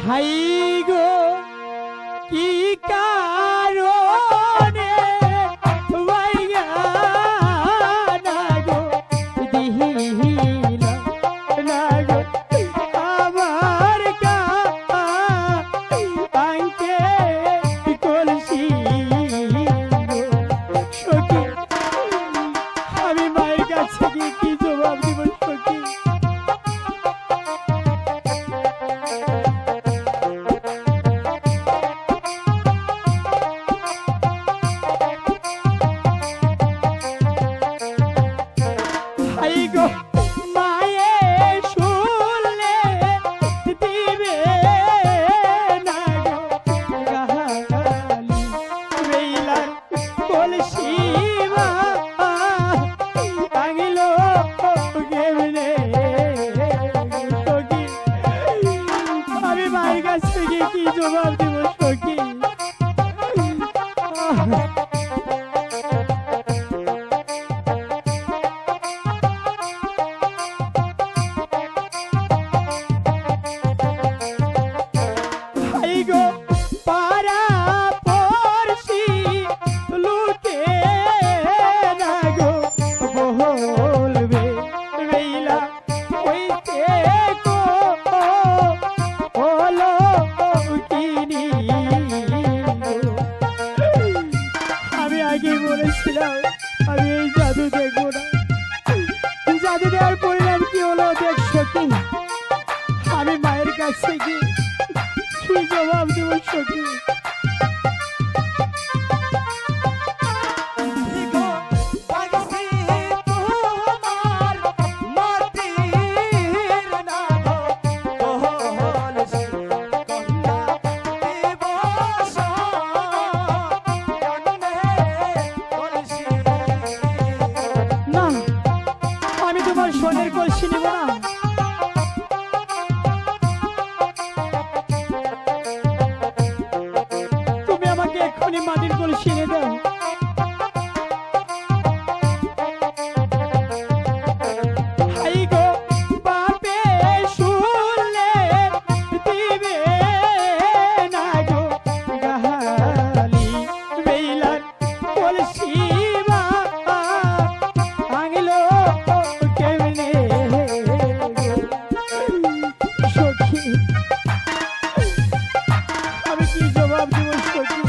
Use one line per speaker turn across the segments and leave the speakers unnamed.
high গো কি কারণে বাইগা না গো দিহিলা না গো আমার কাঙ্কে কলসি সখী আমি মায়ের কাছে গিয়ে কি জবাব দিব সখী কি জবাব দিব সখী হাই গো পারা পড়শি লুকে না গো বলবে বেলা হইতে গো হলো আমি আগে বলেছিলাম আমি এই জাদু দেখবো না জাদু দেওয়ার পরিণাম কি হলো দেখছো কি আমি মায়ের কাছে গিয়ে কি জবাব দেবো সখী সোনের কলসি নেব না তুমি আমাকে এক্ষুনি মাটির কলসি এনে দাও হাই গো বাপে শুনলে দিবে না গো গালি বেলার কলসি ভাঙলো আমি কি জবাব দিব সখী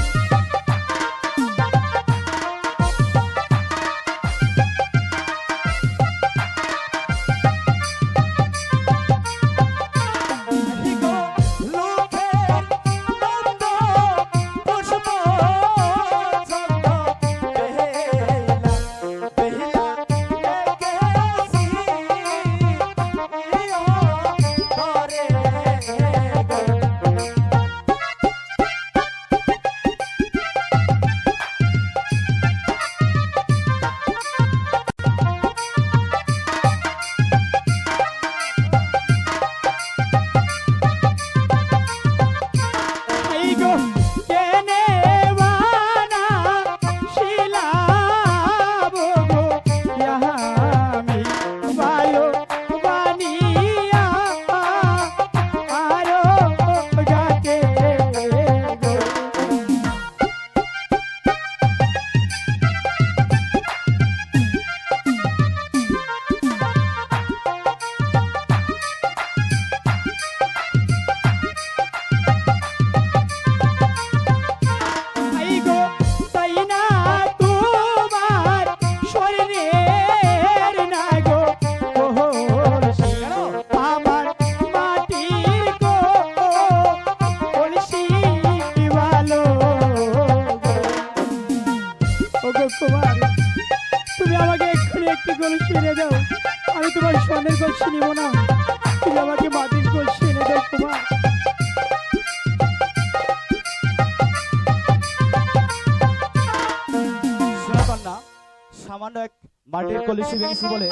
তুমি আমাকে এক্ষুনি একটি কলসি এনে দাও আমি তোমার সোনের কলসি নিব না তুমি আমাকে মাটির কলসি এনে দাও কুমার
শোনা কন্যা সামান্য এক মাটির কলসি ভেঙেছি বলে